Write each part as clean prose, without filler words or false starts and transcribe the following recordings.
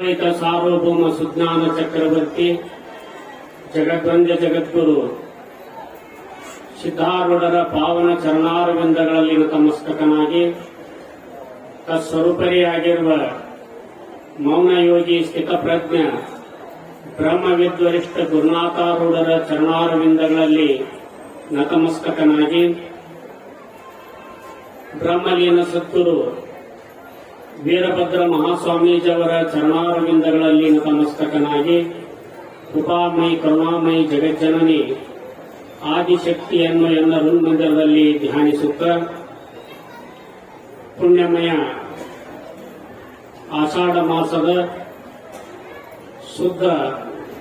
ಸಾರ್ವಭೌಮ ಸುಜ್ಞಾನ ಚಕ್ರವರ್ತಿ ಜಗದ್ವಂದ್ಯ ಜಗದ್ಗುರು ಸಿದ್ಧಾರೂಢರ ಪಾವನ ಚರಣಾರವಿಂದಗಳಲ್ಲಿ ನತಮಸ್ತಕನಾಗಿ ತತ್ಸ್ವರೂಪರಿಯಾಗಿರುವ ಮೌನಯೋಗಿ ಸ್ಥಿತಪ್ರಜ್ಞ ಬ್ರಹ್ಮವಿದ್ವರಿಷ್ಠ ಗುರುನಾಥಾರೂಢರ ಚರಣಾರವಿಂದಗಳಲ್ಲಿ ನತಮಸ್ತಕನಾಗಿ ಬ್ರಹ್ಮಲೀನ ಸದ್ಗುರು ವೀರಭದ್ರ ಮಹಾಸ್ವಾಮೀಜಿಯವರ ಚರಣಾರವಿಂದಗಳಲ್ಲಿ ನತಮಸ್ತಕನಾಗಿ ಕೃಪಾಮಯಿ ಕರುಣಾಮಯಿ ಜಗಜ್ಜನನಿ ಆದಿಶಕ್ತಿಯನ್ನು ಎಲ್ಲ ಮಂದಿರದಲ್ಲಿ ಧ್ಯಾನಿಸುತ್ತ ಪುಣ್ಯಮಯ ಆಷಾಢ ಮಾಸದ ಶುದ್ಧ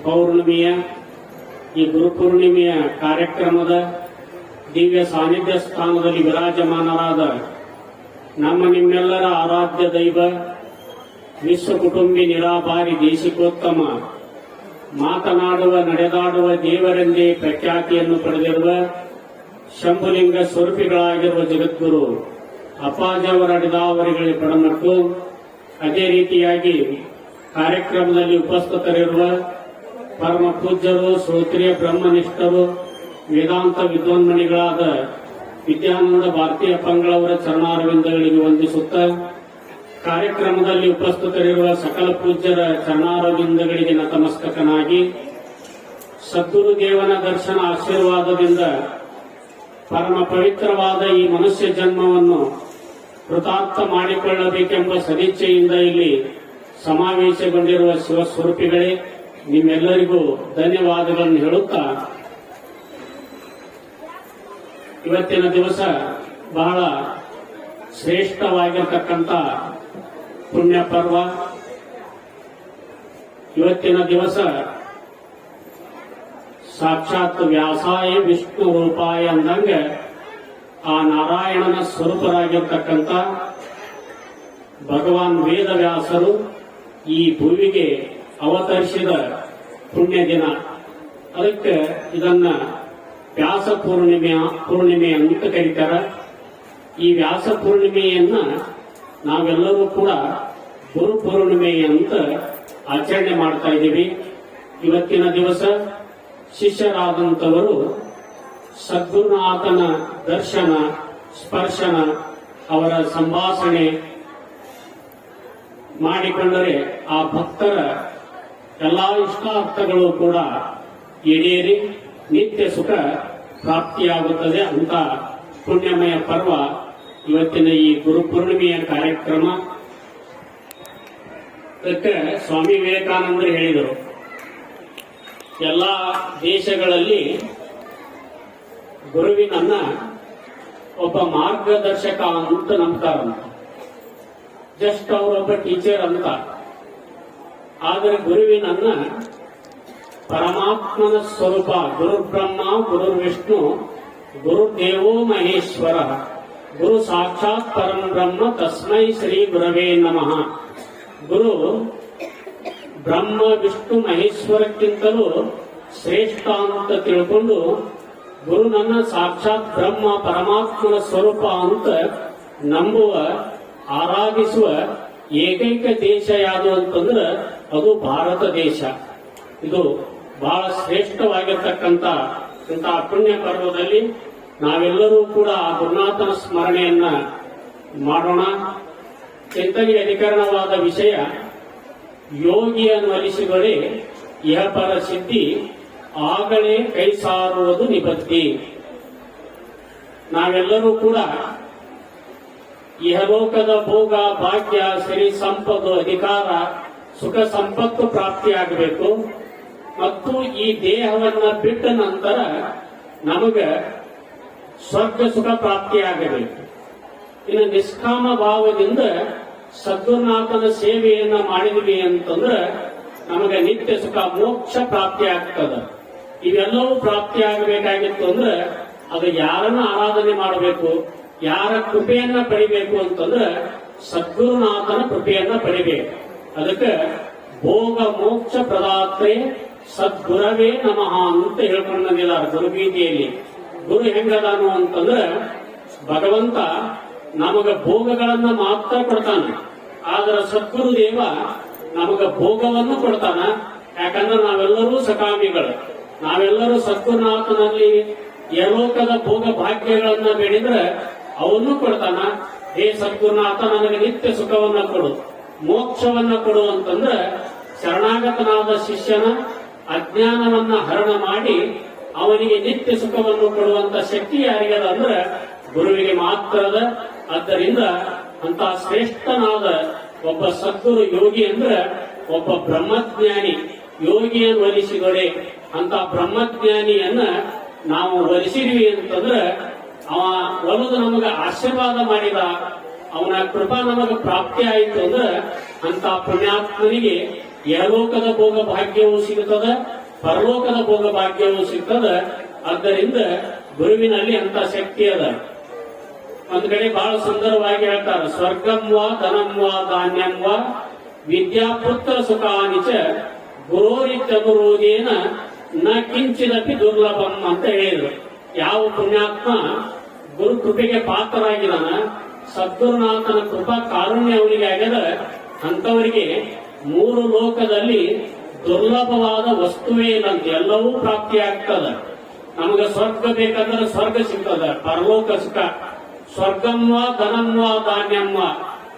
ಪೌರ್ಣಿಮೆಯ ಈ ಗುರುಪೂರ್ಣಿಮೆಯ ಕಾರ್ಯಕ್ರಮದ ದಿವ್ಯ ಸಾನ್ನಿಧ್ಯ ಸ್ಥಾನದಲ್ಲಿ ವಿರಾಜಮಾನರಾದ ನಮ್ಮ ನಿಮ್ಮೆಲ್ಲರ ಆರಾಧ್ಯ ದೈವ ವಿಶ್ವ ಕುಟುಂಬಿ ನಿರಾಭಾರಿ ದೇಶಿಕೋತ್ತಮ ಮಾತನಾಡುವ ನಡೆದಾಡುವ ದೇವರೆಂದೇ ಪ್ರಖ್ಯಾತಿಯನ್ನು ಪಡೆದಿರುವ ಶಂಭುಲಿಂಗ ಸ್ವರೂಪಿಗಳಾಗಿರುವ ಜಗದ್ಗುರು ಅಪ್ಪಾಜಿಯವರ ಅಡಿದಾವರಿಗಳಿಗೆ ಪಡಮಟ್ಟು ಅದೇ ರೀತಿಯಾಗಿ ಕಾರ್ಯಕ್ರಮದಲ್ಲಿ ಉಪಸ್ಥಿತರಿರುವ ಪರಮ ಪೂಜ್ಯರು ಶ್ರೋತ್ರಿಯ ಬ್ರಹ್ಮನಿಷ್ಠರು ವೇದಾಂತ ವಿದ್ವಾನ್ಮಣಿಗಳಾದ ವಿದ್ಯಾನಂದ ಭಾರತೀಯ ಪಂಗಳವರ ಚರಣಾರವಿಂದಗಳಿಗೆ ವಂದಿಸುತ್ತ ಕಾರ್ಯಕ್ರಮದಲ್ಲಿ ಉಪಸ್ಥಿತರಿರುವ ಸಕಲ ಪೂಜ್ಯರ ಚರಣಾರವಿಂದಗಳಿಗೆ ನತಮಸ್ತಕನಾಗಿ ಸದ್ಗುರುದೇವನ ದರ್ಶನ ಆಶೀರ್ವಾದದಿಂದ ಪರಮ ಪವಿತ್ರವಾದ ಈ ಮನುಷ್ಯ ಜನ್ಮವನ್ನು ಕೃತಾರ್ಥ ಮಾಡಿಕೊಳ್ಳಬೇಕೆಂಬ ಸದಿಚ್ಛೆಯಿಂದ ಇಲ್ಲಿ ಸಮಾವೇಶಗೊಂಡಿರುವ ಶಿವಸ್ವರೂಪಿಗಳೇ ನಿಮ್ಮೆಲ್ಲರಿಗೂ ಧನ್ಯವಾದಗಳನ್ನು ಹೇಳುತ್ತಾ ಇವತ್ತಿನ ದಿವಸ ಬಹಳ ಶ್ರೇಷ್ಠವಾಗಿರತಕ್ಕಂಥ ಪುಣ್ಯ ಪರ್ವ. ಇವತ್ತಿನ ದಿವಸ ಸಾಕ್ಷಾತ್ ವ್ಯಾಸಾಯ ವಿಷ್ಣು ರೂಪಾಯ ಅಂದಂಗ ಆ ನಾರಾಯಣನ ಸ್ವರೂಪರಾಗಿರ್ತಕ್ಕಂಥ ಭಗವಾನ್ ವೇದವ್ಯಾಸರು ಈ ಭೂಮಿಗೆ ಅವತರಿಸಿದ ಪುಣ್ಯ ದಿನ. ಅದಕ್ಕೆ ಇದನ್ನ ವ್ಯಾಸ ಪೂರ್ಣಿಮೆ ಅಂತ ಕರೀತಾರೆ. ಈ ವ್ಯಾಸ ಪೂರ್ಣಿಮೆಯನ್ನ ನಾವೆಲ್ಲರೂ ಕೂಡ ಗುರು ಪೂರ್ಣಿಮೆ ಅಂತ ಆಚರಣೆ ಮಾಡ್ತಾ ಇದ್ದೀವಿ. ಇವತ್ತಿನ ದಿವಸ ಶಿಷ್ಯರಾದಂಥವರು ಸದ್ಗುರುನಾಥನ ದರ್ಶನ ಸ್ಪರ್ಶನ ಅವರ ಸಂಭಾಷಣೆ ಮಾಡಿಕೊಂಡರೆ ಆ ಭಕ್ತರ ಎಲ್ಲಾ ಇಷ್ಟಾರ್ಥಗಳು ಕೂಡ ಈಡೇರಿ ನಿತ್ಯ ಸುಖ ಪ್ರಾಪ್ತಿಯಾಗುತ್ತದೆ ಅಂತ ಪುಣ್ಯಮಯ ಪರ್ವ ಇವತ್ತಿನ ಈ ಗುರುಪೂರ್ಣಿಮೆಯ ಕಾರ್ಯಕ್ರಮ. ಅದಕ್ಕೆ ಸ್ವಾಮಿ ವಿವೇಕಾನಂದರು ಹೇಳಿದರು, ಎಲ್ಲಾ ದೇಶಗಳಲ್ಲಿ ಗುರುವಿನನ್ನ ಒಬ್ಬ ಮಾರ್ಗದರ್ಶಕ ಅಂತ ನಂಬ್ತಾರಂತ. ಜಸ್ಟ್ ಅವರೊಬ್ಬ ಟೀಚರ್ ಅಂತ. ಆದರೆ ಗುರುವಿನನ್ನ ಪರಮಾತ್ಮನ ಸ್ವರೂಪ, ಗುರು ಬ್ರಹ್ಮ ಗುರು ವಿಷ್ಣು ಗುರುದೇವೋ ಮಹೇಶ್ವರ ಗುರು ಸಾಕ್ಷಾತ್ ಪರಂ ಬ್ರಹ್ಮ ತಸ್ಮೈ ಶ್ರೀ ಗುರವೇ ನಮಃ. ಗುರು ಬ್ರಹ್ಮ ವಿಷ್ಣು ಮಹೇಶ್ವರಕ್ಕಿಂತಲೂ ಶ್ರೇಷ್ಠ ಅಂತ ತಿಳ್ಕೊಂಡು ಗುರು ನನ್ನ ಸಾಕ್ಷಾತ್ ಬ್ರಹ್ಮ ಪರಮಾತ್ಮನ ಸ್ವರೂಪ ಅಂತ ನಂಬುವ ಆರಾಧಿಸುವ ಏಕೈಕ ದೇಶ ಯಾವುದು ಅಂತಂದ್ರೆ ಅದು ಭಾರತ ದೇಶ. ಇದು ಬಹಳ ಶ್ರೇಷ್ಠವಾಗಿರ್ತಕ್ಕಂಥ ಇಂತಹ ಪುಣ್ಯ ಪರ್ವದಲ್ಲಿ ನಾವೆಲ್ಲರೂ ಕೂಡ ಆ ಗುರುನಾಥನ ಸ್ಮರಣೆಯನ್ನ ಮಾಡೋಣ. ಚಿಂತನೆಗೆ ಅಧಿಕರಣವಾದ ವಿಷಯ ಯೋಗಿಯನ್ನು ಅಲಿಸಿದರೆ ಇಹಪರ ಸಿದ್ಧಿ ಆಗಲೇ ಕೈ ಸಾರುವುದು ನಿಬದ್ಧಿ. ನಾವೆಲ್ಲರೂ ಕೂಡ ಇಹಲೋಕದ ಭೋಗ ಭಾಗ್ಯ ಸಿರಿ ಸಂಪತ್ತು ಅಧಿಕಾರ ಸುಖ ಸಂಪತ್ತು ಪ್ರಾಪ್ತಿಯಾಗಬೇಕು ಮತ್ತು ಈ ದೇಹವನ್ನ ಬಿಟ್ಟ ನಂತರ ನಮಗ ಸ್ವರ್ಗ ಸುಖ ಪ್ರಾಪ್ತಿಯಾಗಬೇಕು. ಇನ್ನು ನಿಷ್ಕಾಮ ಭಾವದಿಂದ ಸದ್ಗುರುನಾಥನ ಸೇವೆಯನ್ನ ಮಾಡಿದ್ವಿ ಅಂತಂದ್ರೆ ನಮಗೆ ನಿತ್ಯ ಸುಖ ಮೋಕ್ಷ ಪ್ರಾಪ್ತಿ ಆಗ್ತದ. ಇವೆಲ್ಲವೂ ಪ್ರಾಪ್ತಿಯಾಗಬೇಕಾಗಿತ್ತು ಅಂದ್ರೆ ಅದು ಯಾರನ್ನ ಆರಾಧನೆ ಮಾಡಬೇಕು, ಯಾರ ಕೃಪೆಯನ್ನ ಪಡಿಬೇಕು ಅಂತಂದ್ರೆ ಸದ್ಗುರುನಾಥನ ಕೃಪೆಯನ್ನ ಪಡಿಬೇಕು. ಅದಕ್ಕೆ ಭೋಗ ಮೋಕ್ಷ ಪ್ರದಾತ್ರೆ ಸದ್ಗುರವೇ ನಮಃ ಅಂತ ಹೇಳ್ಕೊಂಡು ಬಂದಿದ್ದಾರೆ ಗುರುಗೀತೆಯಲ್ಲಿ. ಗುರು ಹೆಂಗದಾನು ಅಂತಂದ್ರೆ ಭಗವಂತ ನಮಗ ಭೋಗಗಳನ್ನ ಮಾತ್ರ ಕೊಡ್ತಾನೆ. ಆದ್ರೆ ಸದ್ಗುರುದೇವ ನಮಗ ಭೋಗವನ್ನು ಕೊಡ್ತಾನ. ಯಾಕಂದ್ರೆ ನಾವೆಲ್ಲರೂ ಸಕಾಮಿಗಳು, ನಾವೆಲ್ಲರೂ ಸದ್ಗುರುನಾಥನಲ್ಲಿ ಯಲೋಕದ ಭೋಗ ಭಾಗ್ಯಗಳನ್ನ ಬೇಡಿದ್ರೆ ಅವನ್ನೂ ಕೊಡ್ತಾನ. ಹೇ ಸದ್ಗುರುನಾಥ, ನನಗೆ ನಿತ್ಯ ಸುಖವನ್ನ ಕೊಡು, ಮೋಕ್ಷವನ್ನ ಕೊಡು ಅಂತಂದ್ರೆ ಶರಣಾಗತನಾದ ಶಿಷ್ಯನ ಅಜ್ಞಾನವನ್ನ ಹರಣ ಮಾಡಿ ಅವನಿಗೆ ನಿತ್ಯ ಸುಖವನ್ನು ಕೊಡುವಂತ ಶಕ್ತಿ ಯಾರಿಗದ ಅಂದ್ರೆ ಗುರುವಿಗೆ ಮಾತ್ರದ. ಆದ್ದರಿಂದ ಅಂತ ಶ್ರೇಷ್ಠನಾದ ಒಬ್ಬ ಸದ್ಗುರು ಯೋಗಿ ಅಂದ್ರೆ ಒಬ್ಬ ಬ್ರಹ್ಮಜ್ಞಾನಿ. ಯೋಗಿಯನ್ನು ಒಲಿಸಿದೊಡೆ ಅಂತ ಬ್ರಹ್ಮಜ್ಞಾನಿಯನ್ನ ನಾವು ಒಲಿಸಿದ್ವಿ ಅಂತಂದ್ರೆ ಅವ ಒಲಿದು ನಮಗ ಆಶೀರ್ವಾದ ಮಾಡಿದ, ಅವನ ಕೃಪಾ ನಮಗ ಪ್ರಾಪ್ತಿ ಆಯಿತು ಅಂದ್ರೆ ಅಂತ ಪುಣ್ಯಾತ್ಮನಿಗೆ ಯಲೋಕದ ಭೋಗ ಭಾಗ್ಯವೂ ಸಿಗುತ್ತದ, ಪರಲೋಕದ ಭೋಗ ಭಾಗ್ಯವೂ ಸಿಗ್ತದ. ಆದ್ದರಿಂದ ಗುರುವಿನಲ್ಲಿ ಅಂತ ಶಕ್ತಿ ಅದ. ಒಂದ್ ಕಡೆ ಬಹಳ ಸುಂದರವಾಗಿ ಹೇಳ್ತಾರೆ, ಸ್ವರ್ಗಂ ವಾ ಧನಂ ವಾ ಧಾನ್ಯಂ ವಾ ವಿದ್ಯಾಪುತ್ರ ಸುಖಾನಿಚ ಗುರೋರಿತ್ಯನುರೋಧೇನ ನ ಕಿಂಚಿದಪಿ ದುರ್ಲಭಂ ಅಂತ ಹೇಳಿದ್ರು. ಯಾವ ಪುಣ್ಯಾತ್ಮ ಗುರು ಕೃಪೆಗೆ ಪಾತ್ರರಾಗಿದಾನ, ಸದ್ಗುರುನಾಥನ ಕೃಪಾ ಕಾರುಣ್ಯ ಅವನಿಗೆ ಆಗ್ಯದ, ಅಂತವರಿಗೆ ಮೂರು ಲೋಕದಲ್ಲಿ ದುರ್ಲಭವಾದ ವಸ್ತುವೇ ಇಲ್ಲಂತ ಎಲ್ಲವೂ ಪ್ರಾಪ್ತಿಯಾಗ್ತದ. ನಮಗ ಸ್ವರ್ಗ ಬೇಕಂದ್ರೆ ಸ್ವರ್ಗ ಸಿಗ್ತದ, ಪರಲೋಕ ಸುಖ. ಸ್ವರ್ಗಂವ ಧನಂವ ಧಾನ್ಯಂವ,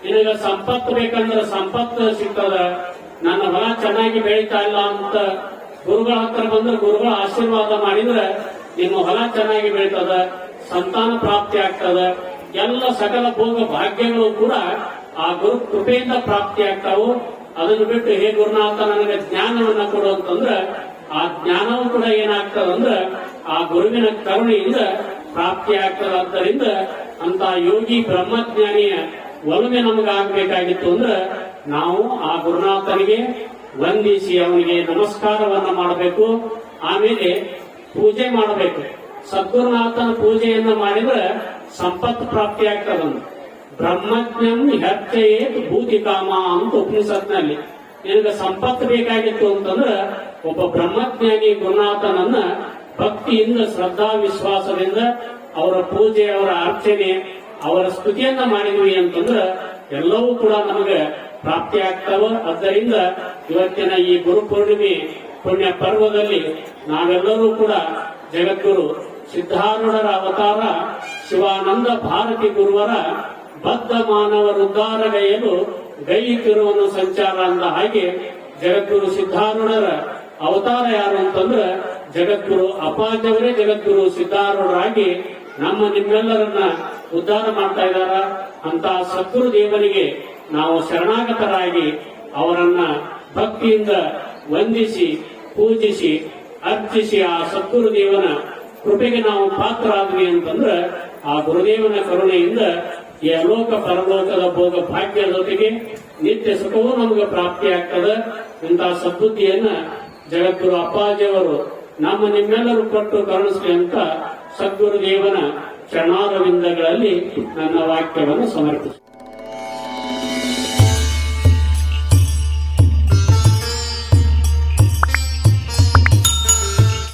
ನಿನಗ ಸಂಪತ್ತು ಬೇಕಂದ್ರೆ ಸಂಪತ್ತು ಸಿಗ್ತದ. ನನ್ನ ಹೊಲ ಚೆನ್ನಾಗಿ ಬೆಳೀತಾ ಇಲ್ಲ ಅಂತ ಗುರುಗಳ ಹತ್ರ ಬಂದ್ರೆ ಗುರುಗಳ ಆಶೀರ್ವಾದ ಮಾಡಿದ್ರೆ ನಿಮ್ಮ ಹೊಲ ಚೆನ್ನಾಗಿ ಬೆಳೀತದ, ಸಂತಾನ ಪ್ರಾಪ್ತಿ ಆಗ್ತದ. ಎಲ್ಲ ಸಕಲ ಭೋಗ ಭಾಗ್ಯಗಳು ಕೂಡ ಆ ಗುರು ಕೃಪೆಯಿಂದ ಪ್ರಾಪ್ತಿ ಆಗ್ತಾವು. ಅದನ್ನು ಬಿಟ್ಟು ಹೇ ಗುರುನಾಥ ನನಗೆ ಜ್ಞಾನವನ್ನ ಕೊಡು ಅಂತಂದ್ರೆ ಆ ಜ್ಞಾನವೂ ಕೂಡ ಏನಾಗ್ತದಂದ್ರೆ ಆ ಗುರುವಿನ ಕರುಣೆಯಿಂದ ಪ್ರಾಪ್ತಿ ಆಗ್ತದ. ಆದ್ದರಿಂದ ಅಂತ ಯೋಗಿ ಬ್ರಹ್ಮಜ್ಞಾನಿಯ ಒಲುಮೆ ನಮಗಾಗಬೇಕಾಗಿತ್ತು ಅಂದ್ರೆ ನಾವು ಆ ಗುರುನಾಥನಿಗೆ ವಂದಿಸಿ ಅವನಿಗೆ ನಮಸ್ಕಾರವನ್ನ ಮಾಡಬೇಕು. ಆಮೇಲೆ ಪೂಜೆ ಮಾಡಬೇಕು. ಸದ್ಗುರುನಾಥನ ಪೂಜೆಯನ್ನ ಮಾಡಿದ್ರೆ ಸಂಪತ್ತು ಪ್ರಾಪ್ತಿ ಆಗ್ತದಂತ. ಬ್ರಹ್ಮಜ್ಞಂ ಹ್ಯರ್ಚಯೇತ್ ಭೂತಿಕಾಮ ಅಂತ ಉಪನಿಷತ್ನಲ್ಲಿ. ನಿನಗೆ ಸಂಪತ್ತು ಬೇಕಾಗಿತ್ತು ಅಂತಂದ್ರೆ ಒಬ್ಬ ಬ್ರಹ್ಮಜ್ಞಾನಿ ಗುರುನಾಥನನ್ನ ಭಕ್ತಿಯಿಂದ ಶ್ರದ್ಧಾ ವಿಶ್ವಾಸದಿಂದ ಅವರ ಪೂಜೆ, ಅವರ ಅರ್ಚನೆ, ಅವರ ಸ್ತುತಿಯನ್ನ ಮಾಡಿದ್ವಿ ಅಂತಂದ್ರೆ ಎಲ್ಲವೂ ಕೂಡ ನಮಗೆ ಪ್ರಾಪ್ತಿ ಆಗ್ತಾವ. ಆದ್ದರಿಂದ ಇವತ್ತಿನ ಈ ಗುರು ಪೂರ್ಣಿಮೆ ಪುಣ್ಯ ಪರ್ವದಲ್ಲಿ ನಾವೆಲ್ಲರೂ ಕೂಡ ಜಗದ್ಗುರು ಸಿದ್ಧಾರೂಢರ ಅವತಾರ ಶಿವಾನಂದ ಭಾರತಿ ಗುರುವರ ಬದ್ಧ ಮಾನವರ ಉದ್ಧಾರಗೈಯಲು ಗೈಯುತ್ತಿರುವನು ಸಂಚಾರ ಅಂದ ಹಾಗೆ ಜಗದ್ಗುರು ಸಿದ್ಧಾರೂಢರ ಅವತಾರ ಯಾರು ಅಂತಂದ್ರೆ ಜಗದ್ಗುರು ಅಪ್ಪಾಜಿಯವರೇ ಜಗದ್ಗುರು ಸಿದ್ಧಾರೂಢರಾಗಿ ನಮ್ಮ ನಿಮ್ಮೆಲ್ಲರನ್ನ ಉದ್ಧಾರ ಮಾಡ್ತಾ ಇದ್ದಾರ. ಅಂತ ಸದ್ಗುರು ದೇವರಿಗೆ ನಾವು ಶರಣಾಗತರಾಗಿ ಅವರನ್ನ ಭಕ್ತಿಯಿಂದ ವಂದಿಸಿ ಪೂಜಿಸಿ ಅರ್ಚಿಸಿ ಆ ಸದ್ಗುರು ದೇವನ ಕೃಪೆಗೆ ನಾವು ಪಾತ್ರರಾದ್ವಿ ಅಂತಂದ್ರೆ ಆ ಗುರುದೇವನ ಕರುಣೆಯಿಂದ ಈ ಅಲೋಕ ಪರಲೋಕದ ಭೋಗ ಭಾಗ್ಯದ ಜೊತೆಗೆ ನಿತ್ಯ ಸುಖವೂ ನಮಗೆ ಪ್ರಾಪ್ತಿ ಆಗ್ತದೆ. ಇಂತಹ ಸದ್ಬುದ್ಧಿಯನ್ನ ಜಗದ್ಗುರು ಅಪ್ಪಾಜಿಯವರು ನಮ್ಮ ನಿಮ್ಮೆಲ್ಲರೂ ಕೊಟ್ಟು ಕರುಣಿಸಲಿ ಅಂತ ಸದ್ಗುರು ದೇವನ ಚರಣಾರವಿಂದಗಳಲ್ಲಿ ನನ್ನ ವಾಕ್ಯವನ್ನು ಸಮರ್ಪಿಸಿ